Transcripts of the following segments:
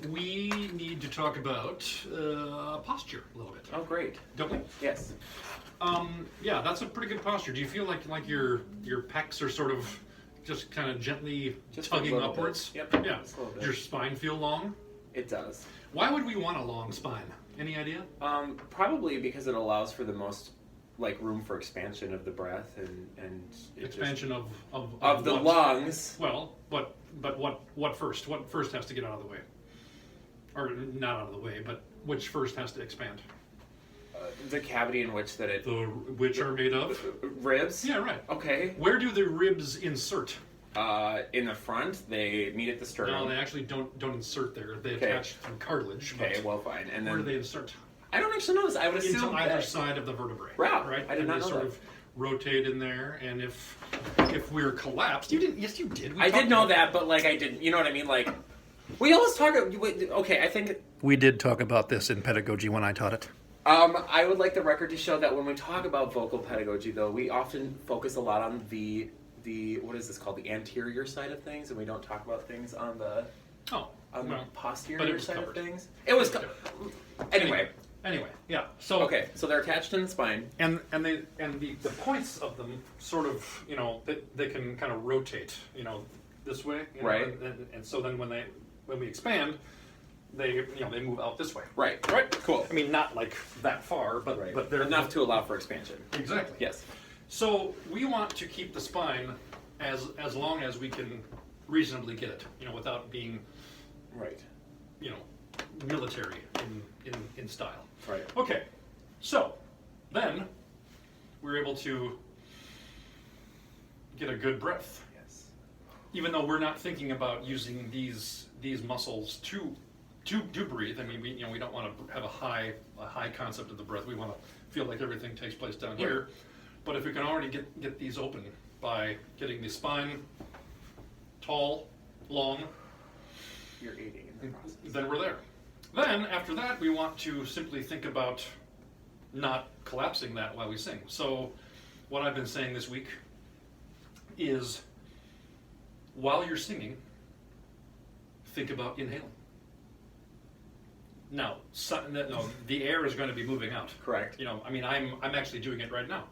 We need to talk about posture a little bit, Oh, great. don't we? Yes. Yeah, that's a pretty good posture. Do you feel like your pecs are sort of just kind of gently Just a tugging little bit. upwards? Yep, Yeah. just a little bit. Does your spine feel long? It does. Why would we want a long spine? Any idea? Probably because it allows for the most room for expansion of the breath and it Expansion of the what? lungs. Well, but what first? What first has to get out of the way? Or not out of the way, but which first has to expand? The cavity in which that it Which are made of? ribs. Yeah, right. Okay. Where do the ribs insert? In the front, they meet at the sternum. No, they actually don't insert there. They Okay. attach through cartilage. Okay, but well, fine. And where then do they insert? I don't actually know this. I would assume Into either that- side of the vertebrae. Wow, Right. I did and not they know sort that. of rotate in there, and if we're collapsed, you didn't. Yes, you did. We I talked did know about that, but I didn't. You know what I mean? We always talk. Okay, I think. We did talk about this in pedagogy when I taught it. I would like the record to show that when we talk about vocal pedagogy, though, we often focus a lot on the what is this called? The anterior side of things, and we don't talk about things on the Oh, the well, but it posterior was side covered. of things. It was anyway. Anyway, yeah. So Okay, so they're attached in the spine. and the points of them sort of they can kind of rotate this way, Right. and so then when we expand, they they move out this way. Right. Right. Cool. I mean, not like that far, but Right. but they're enough to allow for expansion. Exactly. Yes. So we want to keep the spine as long as we can reasonably get it, without being Right. military in style. Right. Okay, so then we're able to get a good breath, Yes. even though we're not thinking about using these muscles to breathe. I mean, we don't want to have a high concept of the breath. We want to feel like everything takes place down here. But if we can already get these open by getting the spine tall, long, You're aiding in the process. then we're there. Then, after that, we want to simply think about not collapsing that while we sing. So, what I've been saying this week is, while you're singing, think about inhaling. Now, the air is going to be moving out. Correct. I mean, I'm actually doing it right now.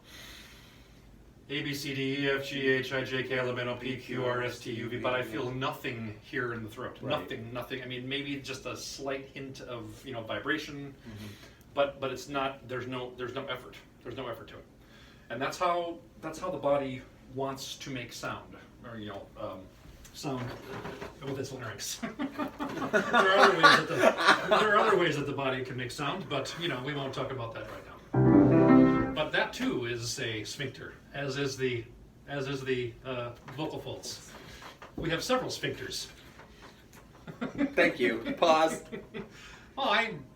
A, B, C, D, E, F, G, H, I, J, K, L, M, N, O, P, Q, R, S, T, U, V, but I feel nothing here in the throat. Right. Nothing. I mean, maybe just a slight hint of, vibration, Mm-hmm. but it's not, there's no effort. There's no effort to it. And that's how the body wants to make sound, or, sound with its larynx. There are other ways that the body can make sound, but, we won't talk about that right now. But that too is a sphincter, as is the vocal folds. We have several sphincters. Thank you. Pause. Well,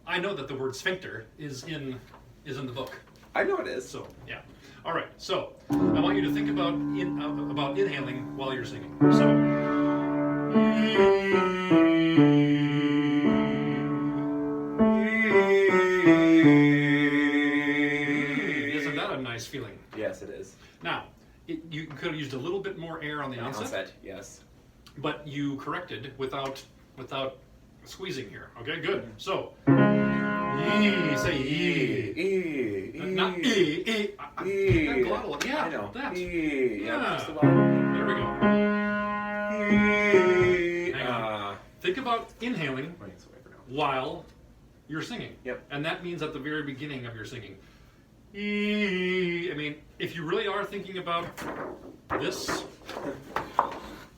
I know that the word sphincter is in the book. I know it is. So yeah. All right. So I want you to think about inhaling while you're singing. So. Isn't that a nice feeling? Yes, it is. Now, you could have used a little bit more air on the onset, yes. but you corrected without squeezing here. Okay, good. So, say not E. that glottal. Yeah, I know. that. E. Yeah. Just about. There we go. E. Hang on. Think about inhaling Putting this away for now. while you're singing. Yep. And that means at the very beginning of your singing. I mean, if you really are thinking about this,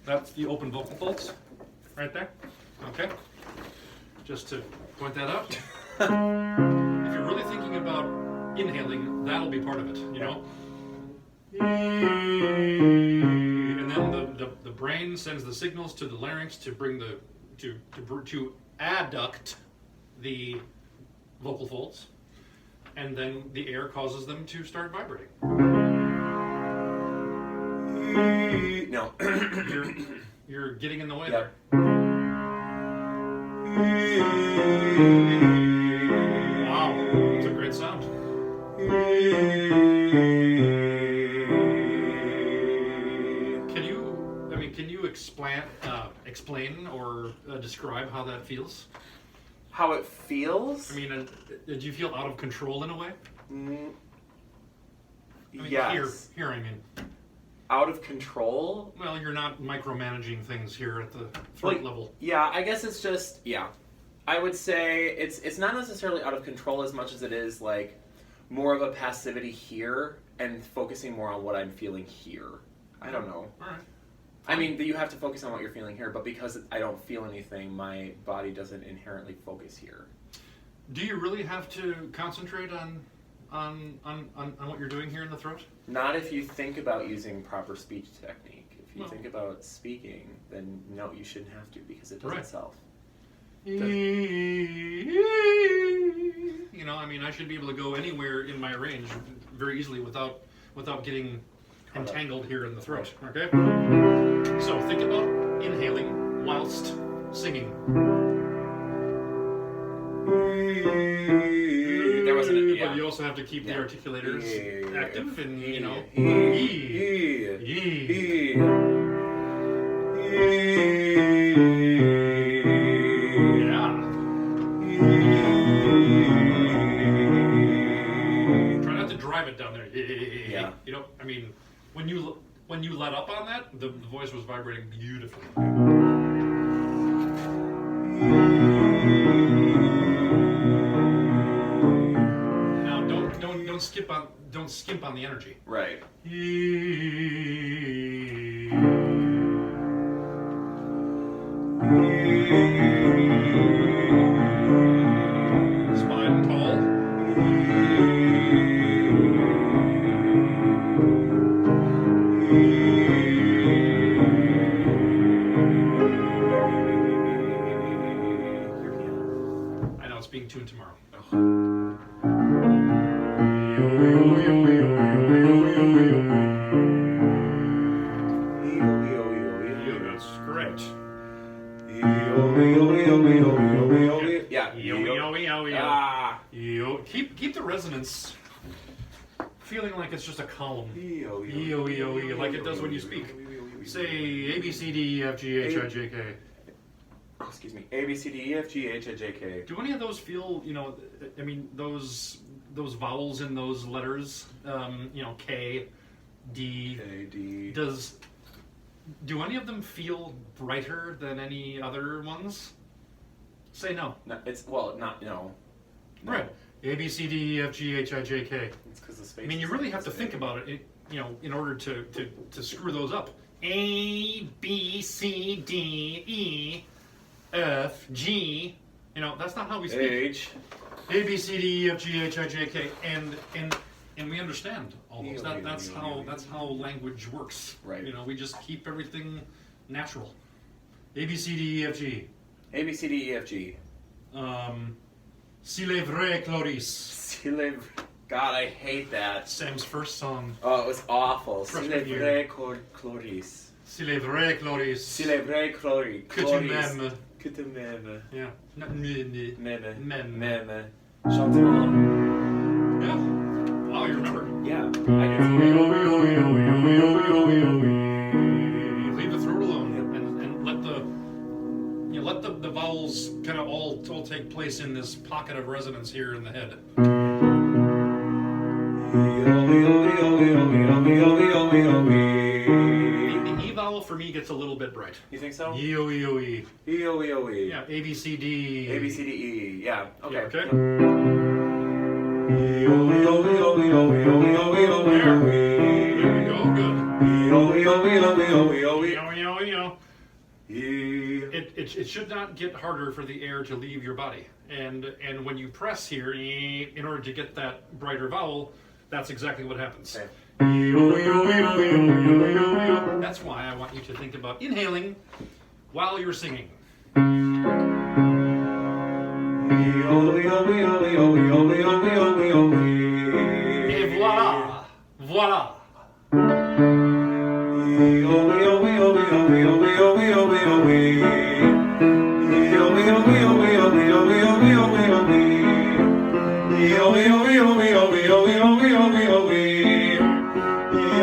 that's the open vocal folds right there. Okay? Just to point that out. If you're really thinking about inhaling, that'll be part of it, And then the brain sends the signals to the larynx to bring to adduct the vocal folds, and then the air causes them to start vibrating. No. You're getting in the way Yep. there. Wow, that's a great sound. Can you explain or describe how that feels? How it feels? I mean, did you feel out of control in a way? Mm, I mean, yes. Here, I mean. Out of control? Well, you're not micromanaging things here at the throat level. Yeah, I guess it's just, yeah. I would say it's not necessarily out of control as much as it is like more of a passivity here and focusing more on what I'm feeling here. I don't know. All right. I mean, you have to focus on what you're feeling here, but because I don't feel anything, my body doesn't inherently focus here. Do you really have to concentrate on what you're doing here in the throat? Not if you think about using proper speech technique. If you Well. think about speaking, then no, you shouldn't have to because it does Right. itself. You know, I mean, I should be able to go anywhere in my range very easily without getting entangled here in the throat. Okay. So think about inhaling whilst singing. There wasn't a, yeah. But you also have to keep the Yeah. articulators active, and you know. Try not to drive it down there. Yeah. You know, I mean, when you let up on that, the voice was vibrating beautifully. Now, don't skimp on the energy. Right. Spine tall. I know it's being tuned tomorrow. That's correct. Yeah. Yeah. Keep the resonance feeling like it's just a column. Like it does when you speak. Say A B C D E F G H I J K. Excuse me. A B C D E F G H I J K. Do any of those feel, you know, I mean, those vowels in those letters, you know, K, D, A D. do any of them feel brighter than any other ones? Say no. No, it's not no. Right. A, B, C, D, E, F, G, H, I, J, K. It's because the space. I mean, you really have to think about it, you know, in order to screw those up. A, B, C, D, E, F, G. You know, that's not how we speak. H. A, B, C, D, E, F, G, H, I, J, K, and we understand all those. That's how language works. Right. You know, we just keep everything natural. A, B, C, D, E, F, G. A B C D E F G. Si le vrai Clarice. God, I hate that. Sam's first song. Oh, it was awful. Freshman year. Célébrer Cloris. Si le vrai Clarice. Célébrer Cloris. Que tu m'aimes. Que tu m'aimes. Yeah. M'aimes. M'aime. M'aimes. Chante-moi. Yeah. Wow, you remember. Yeah, I do. Leave the throat alone and let the vowels kind of all take place in this pocket of resonance here in the head. The E vowel for me gets a little bit bright. You think so? E-O-E-O-E. E-O-E-O-E. Yeah, A, B, C, D. A, B, C, D, E. Yeah, okay. Yeah, okay. There we go, good. It should not get harder for the air to leave your body. And when you press here, in order to get that brighter vowel, that's exactly what happens. Okay. That's why I want you to think about inhaling while you're singing. Et voila! Voila!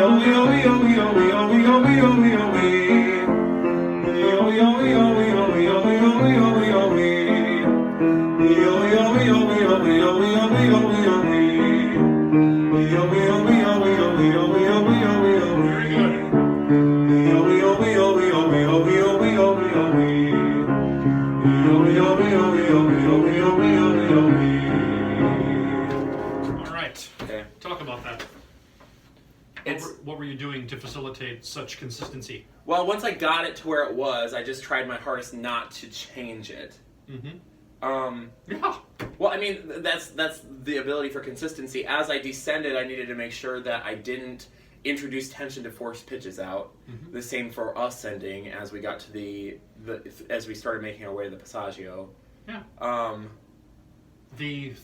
Yo, All right. Okay. Talk about that. It's What were you doing to facilitate such consistency? well, once I got it to where it was, I just tried my hardest not to change it. Mm-hmm. Yeah. Well, I mean, that's the ability for consistency. As I descended, I needed to make sure that I didn't introduce tension to force pitches out. Mm-hmm. The same for ascending as we got to the as we started making our way to the passaggio. Yeah. The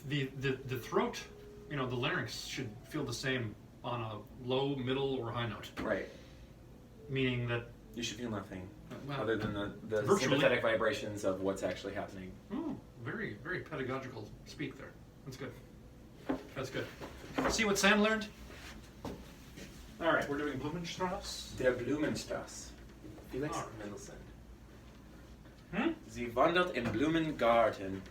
throat, the larynx should feel the same on a low, middle, or high note. Right. Meaning that You should feel nothing well, other than the virtually. sympathetic vibrations of what's actually happening. oh, very, very pedagogical speak there. That's good. That's good. See what Sam learned? All right, we're doing Blumenstrauss. Der Blumenstraße. Felix Ah. Mendelssohn. Hmm? Sie wandert im Blumengarten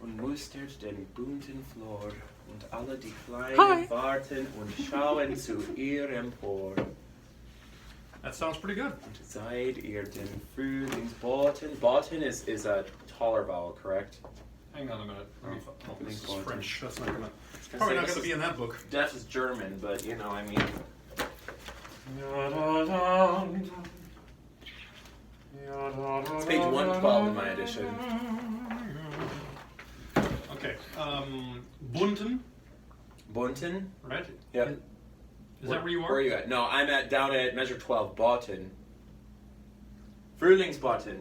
und mustert den bunten Flor und alle die Kleinen warten und schauen zu ihr empor. That sounds pretty good. Und seid ihr den Frühlingsboten? Boten is a taller vowel, correct? Hang on a minute. Let me Oh, this is Blumengarten. French. That's not gonna. gonna Probably say not this gonna be is- in that book. That is German, but I mean. It's page 112 in my edition. Okay. Bunten, Bunten? right? Yep. Is that where you are? Where are you at? No, I'm down at measure 12, Boten. Frühlingsboten.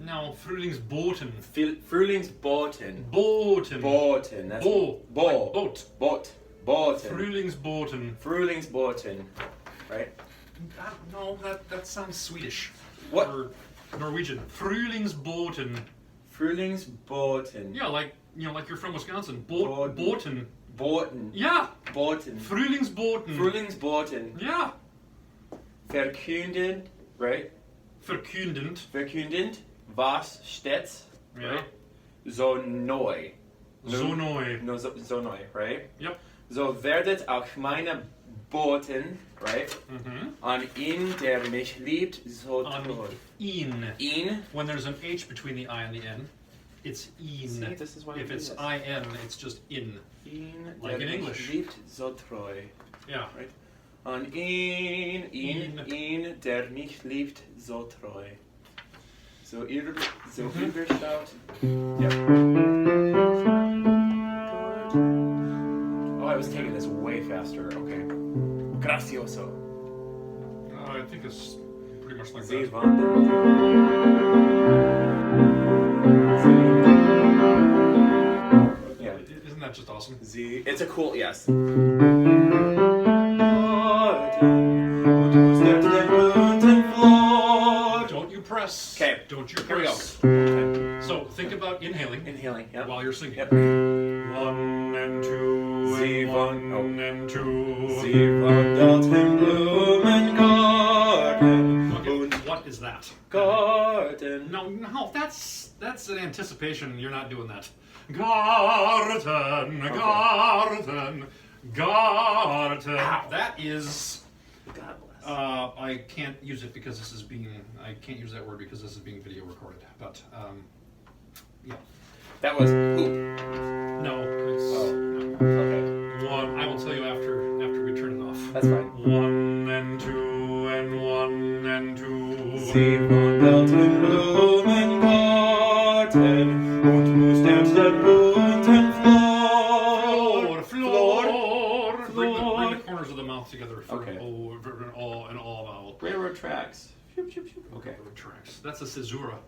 No, Frühlingsboten. Frühlingsboten. Boten. Boten. That's Bo. Bo. Boat. Boten. Frühlingsboten. Frühlingsboten. Right? No, that sounds Swedish. What? Or Norwegian. Frühlingsboten. Frühlingsboten. Yeah, like you're from Wisconsin. Boten. Boten. Boten. Yeah. Boten. Frühlingsboten. Frühlingsboten. Yeah. Verkündend. Right? Verkündend. Verkündend. Was steht? Yeah. Right? So neu. So neu. No, so neu, right? Yep. So werdet auch meine Boten, right? Mhm. An ihn, der mich liebt, so On treu. ihn. Ihn. When there's an H between the I and the N, it's ihn. See, this is why If we do it's this. IN, it's just in. Ihn, Like der in mich English. liebt, so treu. Yeah. Right? An ihn, ihn, der mich liebt, so treu. So überschaut. Yep. Oh, I was taking this way faster. Okay. Gracioso. I think it's pretty much like Sie that. wandert. Yeah. Isn't that just awesome? Sie. It's a cool yes. Don't you press. 'Kay. Don't you Here we go. press. So think about inhaling Inhaling. Yep. while you're singing. Yep. 1 and 2 Sie and van- 1 and 2. Sie wandert im Blumengarten. Okay, what is that? Garten. No, that's an anticipation. You're not doing that. Garten, garden, garden. Ow. That is. God bless. I can't use it because this is being. I can't use that word because this is being video recorded. But yeah, That was. Ooh. no. It's, Okay. One. I will tell you after we turn it off. That's fine. 1 and 2 and 1 and 2. Sie wandert im Blumengarten und mustert den bunten Flor. Floor. Bring Floor. the corners of the mouth together for Okay. an all vowel. Railroad tracks. Okay. Railroad tracks. That's a caesura.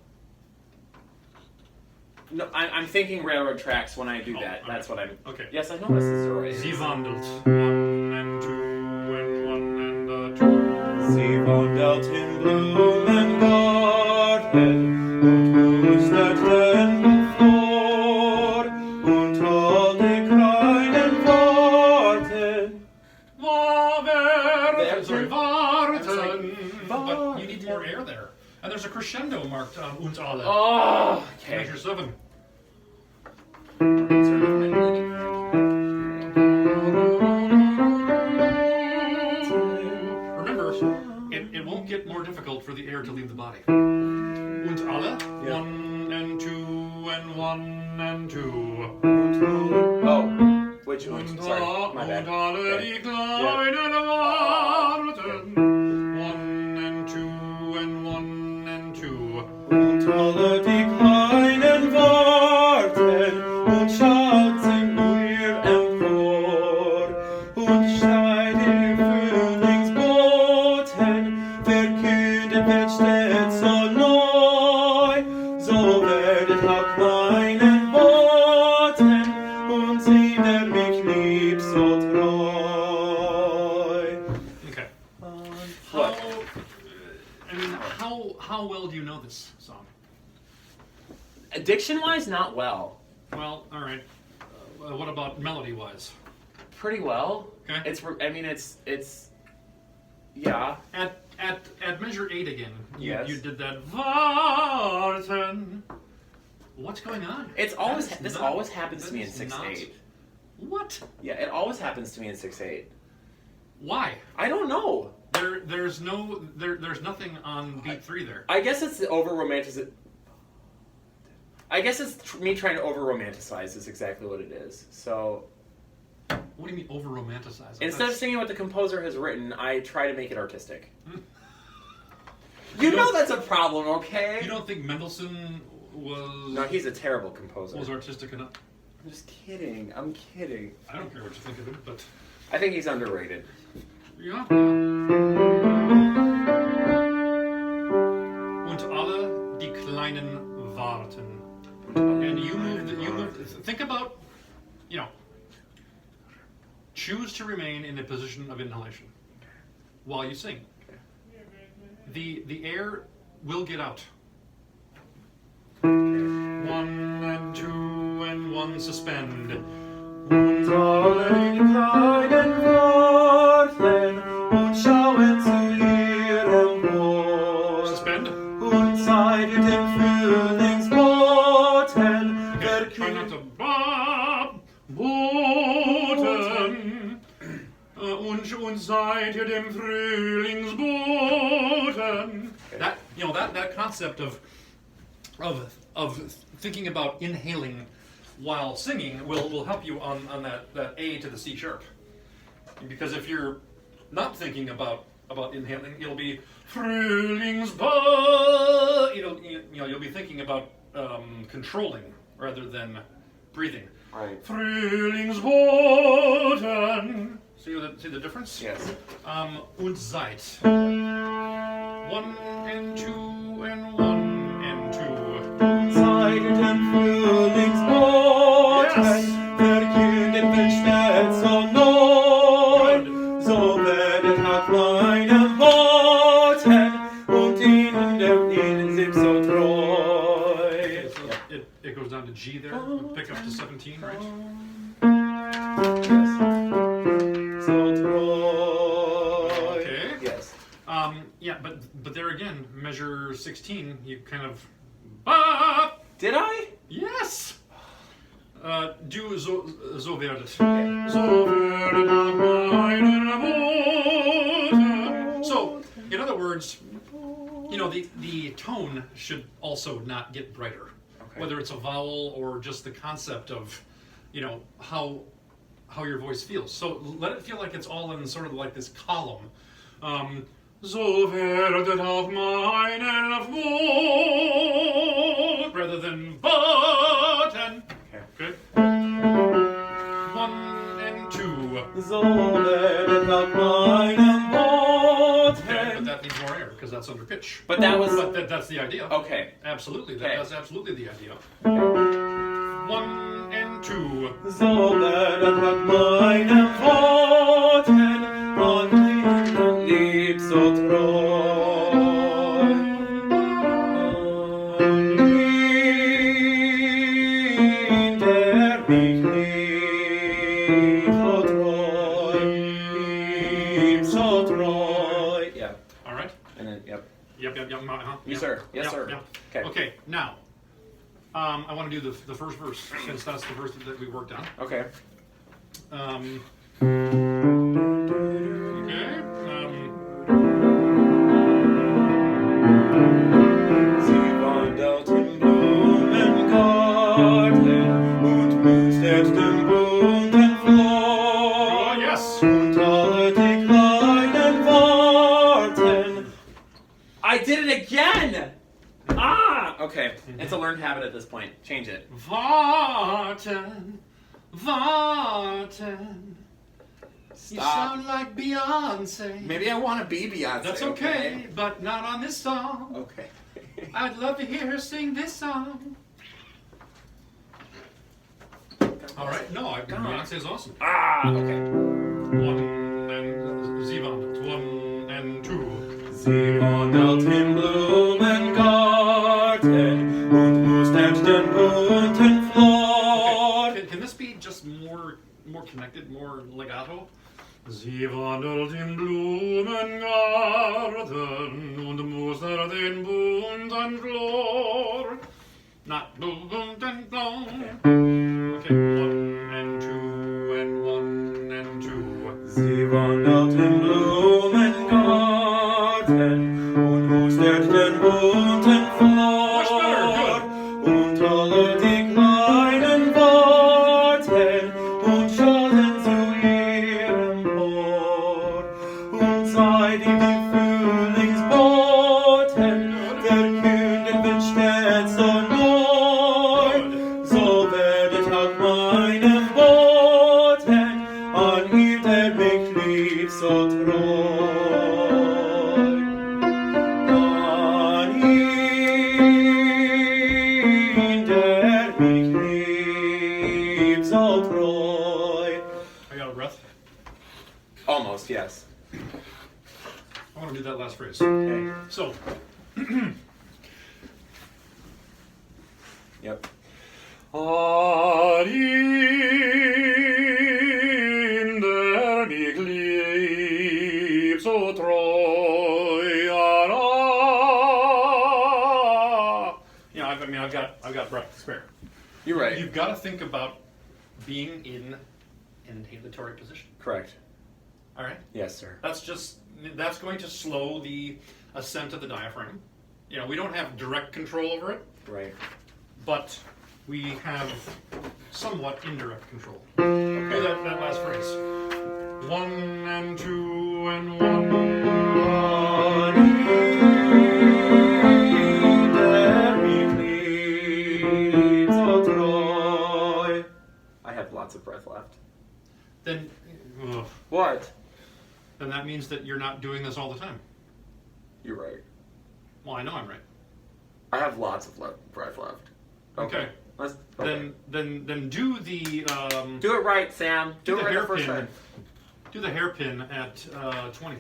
No, I'm thinking railroad tracks when I do Oh, that. okay. That's what I'm. Okay. Yes, I know what a caesura is. Sie wandelt. 1 and 2 and 1 and 2. Sie wandert im Blumengarten und mustert den Flor und all die kleinen warten. Sorry, warten. But you need more Warten. air there. And there's a crescendo marked on und alle. Oh, okay. Measure 7. Remember, it won't get more difficult for the air to leave the body. Und alle. Yeah. 1 and 2 and one and two. Oh, which one? Und Sorry, my bad. alle Okay. die kleinen warten. One and two and one and two. Und alle die Kleinen warten und schauten ihr empor. Und schreit ihr Frühlingsboten, verkündet wird stets so neu. So werdet auch meinen Boten und sie, der mich liebt, so treu. Okay. What? How well do you know this song? Diction-wise, not well. Well, all right. What about melody-wise? Pretty well. Okay. It's yeah. At measure 8 again. Yes. You did that. Warten. What's going on? It's always That is this not- always happens to that me in is 6/8. What? Yeah, it always happens to me in 6/8. Why? I don't know. There's nothing on beat 3 there. I guess it's the over-romanticize. I guess it's me trying to over-romanticize is exactly what it is. So What do you mean over romanticize? instead of singing what the composer has written, I try to make it artistic. Hmm. You You know don't- that's a problem, okay? You don't think Mendelssohn was No, he's a terrible composer. was artistic enough? I'm just kidding. I'm kidding. I don't care what you think of him, but I think he's underrated. ja. Und alle die Kleinen warten. And you moved. Think about, choose to remain in a position of inhalation while you sing. The air will get out. One and two and one suspend. Und alle die Kleinen warten und schauen zu ihrem Bord. Suspend. Und seid ihr den Frühlingsboten, Try not to boten. Und seid ihr dem Frühlingsboten. That concept of thinking about inhaling while singing will help you on that A to the C sharp. Because if you're not thinking about inhaling, it'll be Frühlingsboten. You'll be thinking about controlling rather than breathing. Right. Frühlingsboten. See the difference? Yes. Und seid. One and two and one and two. seid ihr den Frühlingsboten, Yes. verkündet wird stets so neu. So werdet auch meinem Boten und ihnen, der ihnen sind so treu. Okay, so it goes down to G there. Pick up to 17, right? So treu. Okay. Yes. Yeah, but there again, measure 16, you kind of Did I? yes. Do so werdet. So werdet auch meinen Boten. So, in other words, the tone should also not get brighter. Okay. Whether it's a vowel or just the concept of, how your voice feels. So let it feel like it's all in sort of like this column. So werdet auch meinen Boten, rather than Boten. Okay. Okay. One and two. So werdet auch meinem Okay, but Boten. that needs more air because that's under pitch. But that was But that's the idea. okay. Absolutely, Okay. that's absolutely the idea. One and two. So werdet auch meinem Boten und ihnen lieb so treu. Und ihn, der mich liebt so treu. Yeah. All right. And then yep. Yep. Uh-huh. Yes, Yep. sir. Yes, Yep, sir. yep. Okay. Okay. Now, I want to do the first verse since that's the verse that we worked on. Okay. Okay. Sie wandelt im Blumengarten. learned habit at this point. Change it. Warten, warten. You Stop. sound like Beyonce. Maybe I want to be Beyonce. That's okay, but not on this song. Okay. I'd love to hear her sing this song. All right, no, Beyonce is awesome. Ah, okay. 1 and 7, 1 and 2. Sie wandelt im Blumengarten und mustert den bunten Flor. Can this be just more connected, more legato? Sie wandelt im Blumengarten und mustert den bunten Flor. Not bunten Flor. Okay, 1 and 2 and 1 and 2. Sie wandelt im Blumengarten und mustert den bunten Much better, Flor. Und alle die kleinen warten und schauen zu ihrem Chor. Und seit die Frühlingsboten verkünden wird stets so neu, so werdet auch meine Boten an ihm, der mich liebt, so treu. An ihn, der mich liebt, so treu. I got a breath. Almost, yes. I want to do that last phrase. Okay. So, Yep. An ihn, der mich liebt, so treu. Yeah, I've got breath to spare. You're right. You've got to think about being in an inhalatory position. Correct. All right. Yes, sir. That's going to slow the ascent of the diaphragm. You know, we don't have direct control over it, Right. but we have somewhat indirect control. Okay, that last phrase. 1 and 2 and 1. An ihn, der mich liebt, so treu. I have lots of breath left. Then, ugh, What? then that means that you're not doing this all the time. You're right. Well, I know I'm right. I have lots of breath left. Okay. Let's. Okay. Then do the Do it right, Sam. Do the it right the first hairpin. time. Do the hairpin at 20.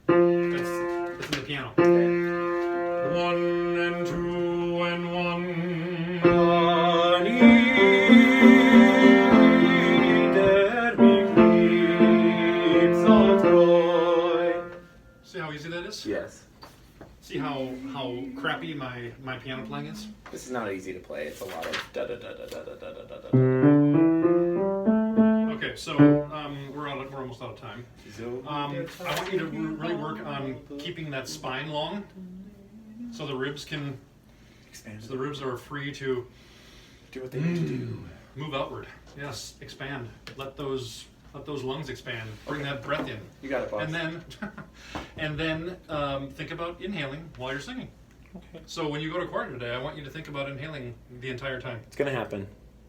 That's in the piano. Okay. 1 and 2 and 1. An ihn, der mich liebt, so treu. See how easy that is? Yes. See how crappy my piano playing is? This is not easy to play. It's a lot of da da da da da da da da da. Okay, so we're almost out of time. I want you to really work on keeping that spine long, so the ribs are free to Do what they need to do. move outward. Yes, expand. Let those lungs expand. Bring that breath in, You got it, boss. and then think about inhaling while you're singing. Okay. So when you go to choir today, I want you to think about inhaling the entire time. It's gonna happen.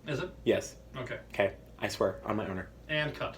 Is it? Yes. Okay. Okay. I swear on my honor. And cut.